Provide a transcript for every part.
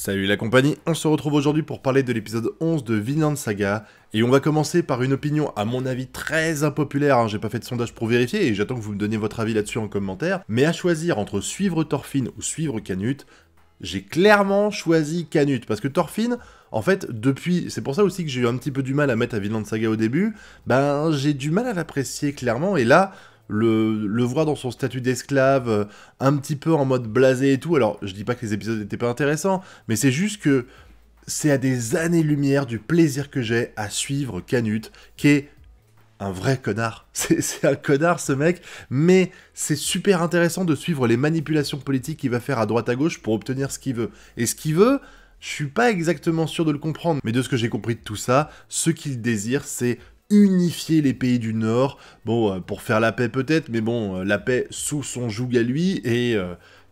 Salut la compagnie, on se retrouve aujourd'hui pour parler de l'épisode 11 de Vinland Saga, et on va commencer par une opinion à mon avis très impopulaire, j'ai pas fait de sondage pour vérifier et j'attends que vous me donniez votre avis là-dessus en commentaire, mais à choisir entre suivre Thorfinn ou suivre Canute, j'ai clairement choisi Canute, parce que Thorfinn, en fait, depuis, c'est pour ça aussi que j'ai eu un petit peu du mal à mettre à Vinland Saga au début, j'ai du mal à l'apprécier clairement, et là, le voir dans son statut d'esclave, un petit peu en mode blasé et tout, alors je dis pas que les épisodes n'étaient pas intéressants, mais c'est juste que c'est à des années-lumière du plaisir que j'ai à suivre Canute, qui est un vrai connard. C'est un connard ce mec, mais c'est super intéressant de suivre les manipulations politiques qu'il va faire à droite à gauche pour obtenir ce qu'il veut. Et ce qu'il veut, je suis pas exactement sûr de le comprendre, mais de ce que j'ai compris de tout ça, ce qu'il désire, c'est unifier les pays du Nord, pour faire la paix peut-être, mais la paix sous son joug à lui, et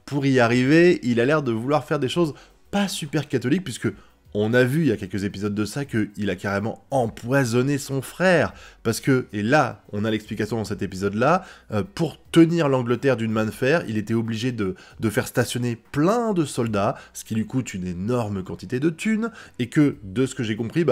pour y arriver, il a l'air de vouloir faire des choses pas super catholiques, puisque on a vu il y a quelques épisodes de ça qu'il a carrément empoisonné son frère, parce que, et là, on a l'explication dans cet épisode-là, pour tenir l'Angleterre d'une main de fer, il était obligé de faire stationner plein de soldats, ce qui lui coûte une énorme quantité de thunes, et que, de ce que j'ai compris,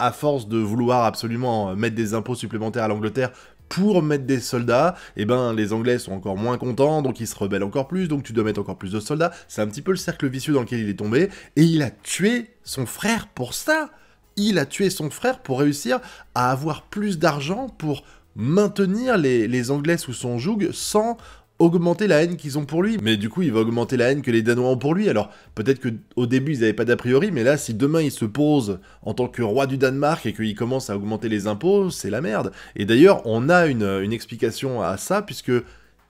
à force de vouloir absolument mettre des impôts supplémentaires à l'Angleterre pour mettre des soldats, les Anglais sont encore moins contents, donc ils se rebellent encore plus, donc tu dois mettre encore plus de soldats. C'est un petit peu le cercle vicieux dans lequel il est tombé, et il a tué son frère pour ça. Il a tué son frère pour réussir à avoir plus d'argent pour maintenir les Anglais sous son joug sans augmenter la haine qu'ils ont pour lui. Mais du coup, il va augmenter la haine que les Danois ont pour lui. Alors, peut-être qu'au début, ils n'avaient pas d'a priori, mais là, si demain, il se pose en tant que roi du Danemark et qu'il commence à augmenter les impôts, c'est la merde. Et d'ailleurs, on a une explication à ça, puisque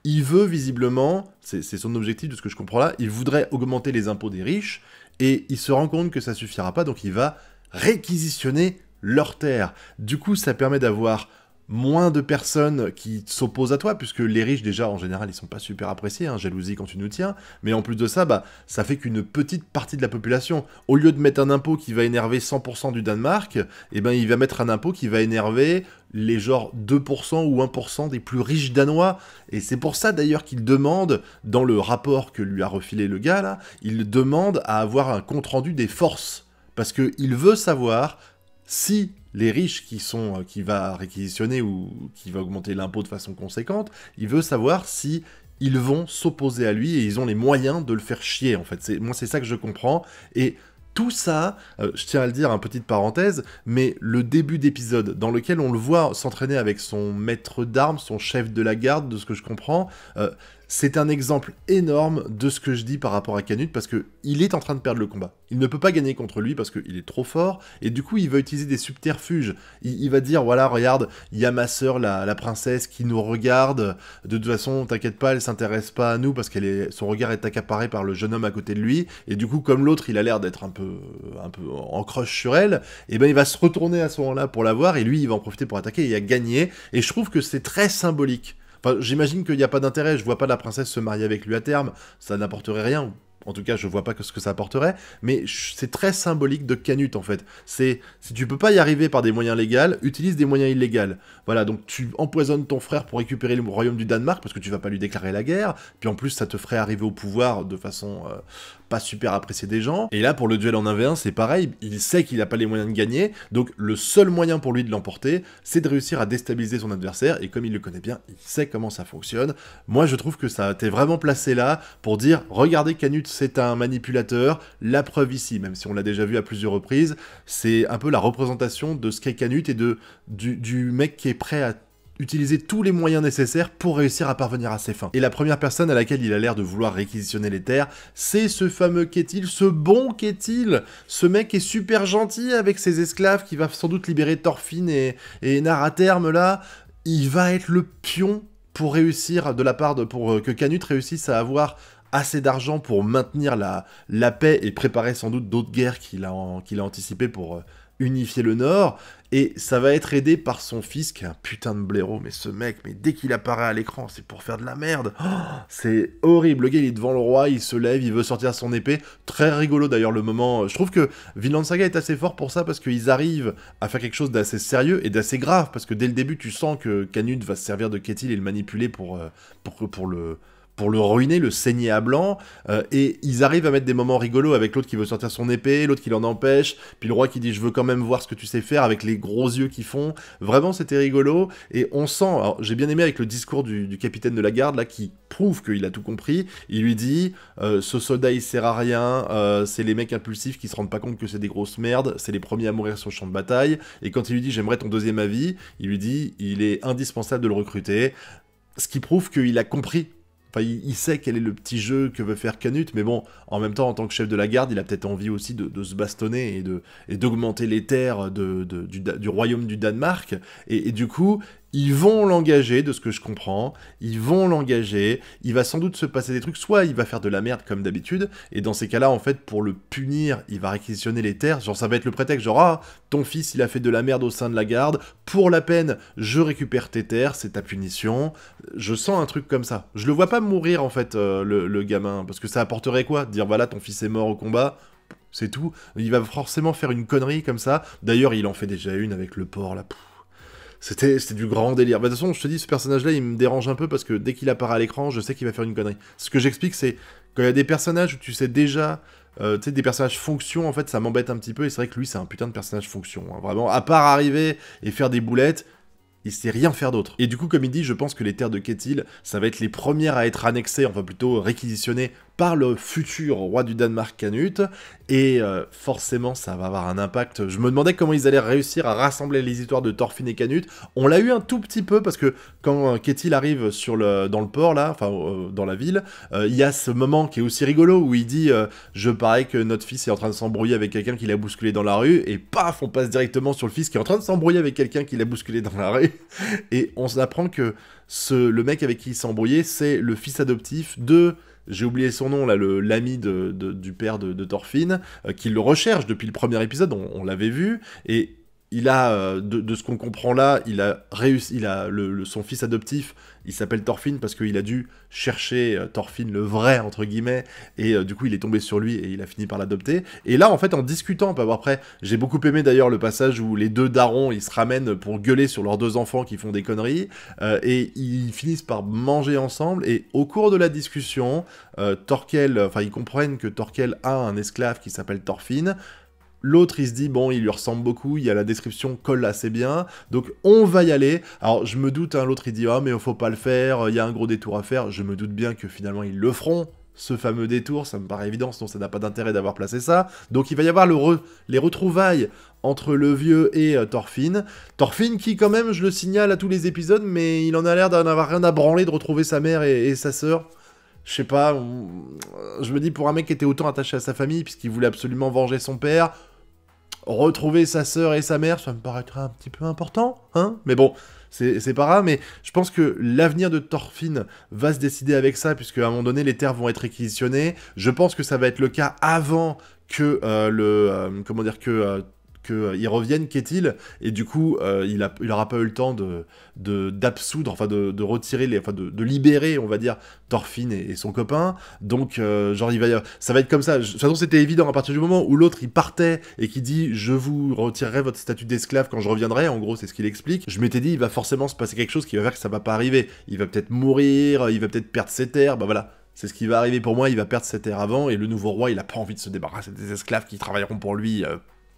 il veut visiblement, c'est son objectif de ce que je comprends là, il voudrait augmenter les impôts des riches, et il se rend compte que ça suffira pas, donc il va réquisitionner leurs terres. Du coup, ça permet d'avoir moins de personnes qui s'opposent à toi, puisque les riches, déjà, en général, ils sont pas super appréciés, jalousie quand tu nous tiens, mais en plus de ça, ça fait qu'une petite partie de la population, au lieu de mettre un impôt qui va énerver 100% du Danemark, il va mettre un impôt qui va énerver les genre 2% ou 1% des plus riches Danois, et c'est pour ça d'ailleurs qu'il demande, dans le rapport que lui a refilé le gars, là, il demande à avoir un compte-rendu des forces, parce qu'il veut savoir si les riches qui va réquisitionner ou qui va augmenter l'impôt de façon conséquente, il veut savoir si ils vont s'opposer à lui et ils ont les moyens de le faire chier, en fait. Moi, c'est ça que je comprends. Et tout ça, je tiens à le dire, petite parenthèse, mais le début d'épisode, dans lequel on le voit s'entraîner avec son maître d'armes, son chef de la garde, de ce que je comprends, c'est un exemple énorme de ce que je dis par rapport à Canute, parce qu'il est en train de perdre le combat. Il ne peut pas gagner contre lui parce qu'il est trop fort, et du coup il va utiliser des subterfuges. Il va dire, voilà, regarde, il y a ma sœur, la princesse, qui nous regarde, de toute façon, t'inquiète pas, elle s'intéresse pas à nous, parce son regard est accaparé par le jeune homme à côté de lui, et du coup, comme l'autre, il a l'air d'être un peu en crush sur elle, il va se retourner à ce moment-là pour la voir, et lui, il va en profiter pour attaquer, et il a gagné, et je trouve que c'est très symbolique. Enfin, j'imagine qu'il n'y a pas d'intérêt, je vois pas la princesse se marier avec lui à terme, ça n'apporterait rien, en tout cas je vois pas ce que ça apporterait, mais c'est très symbolique de Canute en fait. Si tu peux pas y arriver par des moyens légaux, utilise des moyens illégaux. Voilà, donc tu empoisonnes ton frère pour récupérer le royaume du Danemark, parce que tu vas pas lui déclarer la guerre, puis en plus ça te ferait arriver au pouvoir de façon pas super appréciée des gens, et là pour le duel en 1v1 c'est pareil, il sait qu'il a pas les moyens de gagner, donc le seul moyen pour lui de l'emporter, c'est de réussir à déstabiliser son adversaire, et comme il le connaît bien, il sait comment ça fonctionne. Moi je trouve que ça a été vraiment placé là, pour dire, regardez Canute c'est un manipulateur, la preuve ici, même si on l'a déjà vu à plusieurs reprises, c'est un peu la représentation de ce qu'est Canute, et du mec qui est prêt à utiliser tous les moyens nécessaires pour réussir à parvenir à ses fins. Et la première personne à laquelle il a l'air de vouloir réquisitionner les terres, c'est ce fameux Ketil, ce bon Ketil, ce mec qui est super gentil avec ses esclaves, qui va sans doute libérer Thorfinn et Einar à terme là. Il va être le pion pour réussir, pour que Canute réussisse à avoir assez d'argent pour maintenir la paix et préparer sans doute d'autres guerres qu'il a anticipées pour unifier le Nord, et ça va être aidé par son fils qui est un putain de blaireau, mais ce mec, dès qu'il apparaît à l'écran, c'est pour faire de la merde. Oh, c'est horrible, le gars il est devant le roi, il se lève, il veut sortir son épée, très rigolo d'ailleurs le moment. Je trouve que Vinland Saga est assez fort pour ça, parce qu'ils arrivent à faire quelque chose d'assez sérieux et d'assez grave, parce que dès le début tu sens que Canute va se servir de Ketil et le manipuler pour le pour le ruiner, le saigner à blanc, et ils arrivent à mettre des moments rigolos avec l'autre qui veut sortir son épée, l'autre qui l'en empêche, puis le roi qui dit je veux quand même voir ce que tu sais faire avec les gros yeux qu'ils font. Vraiment c'était rigolo, et on sent, alors j'ai bien aimé avec le discours du capitaine de la garde là qui prouve qu'il a tout compris. Il lui dit ce soldat il sert à rien, c'est les mecs impulsifs qui se rendent pas compte que c'est des grosses merdes, c'est les premiers à mourir sur le champ de bataille, et quand il lui dit j'aimerais ton deuxième avis, il lui dit il est indispensable de le recruter, ce qui prouve qu'il a compris. Enfin, il sait quel est le petit jeu que veut faire Canute, mais bon, en même temps, en tant que chef de la garde, il a peut-être envie aussi de se bastonner et d'augmenter les terres du royaume du Danemark, et du coup, ils vont l'engager, de ce que je comprends, ils vont l'engager, il va sans doute se passer des trucs, soit il va faire de la merde comme d'habitude, et dans ces cas-là, en fait, pour le punir, il va réquisitionner les terres, genre ça va être le prétexte, genre, ah, ton fils, il a fait de la merde au sein de la garde, pour la peine, je récupère tes terres, c'est ta punition, je sens un truc comme ça. Je le vois pas mourir, en fait, le gamin, parce que ça apporterait quoi? Dire, voilà, ton fils est mort au combat, c'est tout. Il va forcément faire une connerie comme ça, d'ailleurs, il en fait déjà une avec le porc, là, c'était du grand délire. Bah, de toute façon, je te dis, ce personnage-là, il me dérange un peu parce que dès qu'il apparaît à l'écran, je sais qu'il va faire une connerie. Ce que j'explique, c'est quand il y a des personnages où tu sais déjà, tu sais, des personnages fonction, en fait, ça m'embête un petit peu, et c'est vrai que lui, c'est un putain de personnage fonction, hein, vraiment. À part arriver et faire des boulettes, il sait rien faire d'autre. Et du coup, comme il dit, je pense que les terres de Ketil, ça va être les premières à être annexées, enfin plutôt réquisitionnées, par le futur roi du Danemark Canute, et forcément ça va avoir un impact. Je me demandais comment ils allaient réussir à rassembler les histoires de Thorfinn et Canute. On l'a eu un tout petit peu, parce que quand Ketil arrive dans le port, là, enfin dans la ville, il y a ce moment qui est aussi rigolo, où il dit je parie que notre fils est en train de s'embrouiller avec quelqu'un qui l'a bousculé dans la rue, et paf, on passe directement sur le fils qui est en train de s'embrouiller avec quelqu'un qui l'a bousculé dans la rue, et on apprend que le mec avec qui il s'est embrouillé, c'est le fils adoptif de... J'ai oublié son nom, là, l'ami du père de Thorfinn, qui le recherche depuis le premier épisode, on l'avait vu, et il a, de ce qu'on comprend là, il a réussi, son fils adoptif, il s'appelle Thorfinn parce qu'il a dû chercher Thorfinn le vrai, entre guillemets, et du coup il est tombé sur lui et il a fini par l'adopter. Et là, en fait, en discutant, après, j'ai beaucoup aimé d'ailleurs le passage où les deux darons, ils se ramènent pour gueuler sur leurs deux enfants qui font des conneries, et ils finissent par manger ensemble, et au cours de la discussion, ils comprennent que Thorkel a un esclave qui s'appelle Thorfinn. L'autre, il se dit, bon, il lui ressemble beaucoup, il y a la description colle assez bien, donc on va y aller. Alors, je me doute, hein, l'autre, il dit, ah, mais faut pas le faire, il y a un gros détour à faire. Je me doute bien que finalement, ils le feront, ce fameux détour, ça me paraît évident, sinon ça n'a pas d'intérêt d'avoir placé ça. Donc, il va y avoir les retrouvailles entre le vieux et Thorfinn. Thorfinn qui, quand même, je le signale à tous les épisodes, mais il en a l'air d'en avoir rien à branler de retrouver sa mère et sa sœur. Je sais pas, je me dis, pour un mec qui était autant attaché à sa famille, puisqu'il voulait absolument venger son père, retrouver sa sœur et sa mère, ça me paraîtrait un petit peu important, hein. Mais bon, c'est pas grave, mais je pense que l'avenir de Thorfinn va se décider avec ça, puisque à un moment donné, les terres vont être réquisitionnées. Je pense que ça va être le cas avant que qu'ils reviennent, Ketil, et du coup, il aura pas eu le temps d'absoudre, enfin de retirer, de libérer, on va dire, Thorfinn et son copain. Donc, genre, ça va être comme ça. De toute façon, c'était évident, à partir du moment où l'autre, il partait, et qui dit « Je vous retirerai votre statut d'esclave quand je reviendrai », en gros, c'est ce qu'il explique, je m'étais dit, il va forcément se passer quelque chose qui va faire que ça va pas arriver. Il va peut-être mourir, il va peut-être perdre ses terres, bah voilà. C'est ce qui va arriver pour moi, il va perdre ses terres avant, et le nouveau roi, il a pas envie de se débarrasser des esclaves qui travailleront pour lui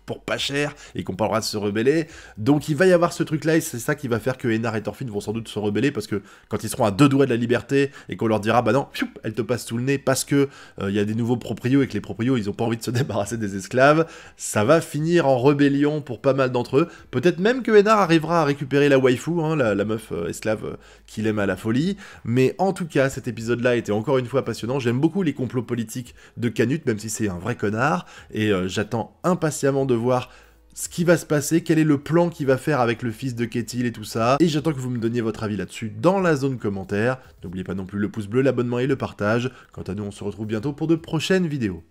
pour pas cher, et qu'on parlera de se rebeller. Donc il va y avoir ce truc-là, et c'est ça qui va faire que Einar et Thorfinn vont sans doute se rebeller, parce que quand ils seront à 2 doigts de la liberté, et qu'on leur dira, bah non, elle te passe sous le nez, parce que y a des nouveaux proprios, et que les proprios, ils ont pas envie de se débarrasser des esclaves, ça va finir en rébellion pour pas mal d'entre eux. Peut-être même que Einar arrivera à récupérer la waifu, hein, la meuf esclave qu'il aime à la folie, mais en tout cas, cet épisode-là était encore une fois passionnant. J'aime beaucoup les complots politiques de Canute, même si c'est un vrai connard, et j'attends impatiemment de voir ce qui va se passer, quel est le plan qu'il va faire avec le fils de Ketil et tout ça, et j'attends que vous me donniez votre avis là-dessus dans la zone commentaire. N'oubliez pas non plus le pouce bleu, l'abonnement et le partage. Quant à nous, on se retrouve bientôt pour de prochaines vidéos.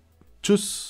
Tchuss!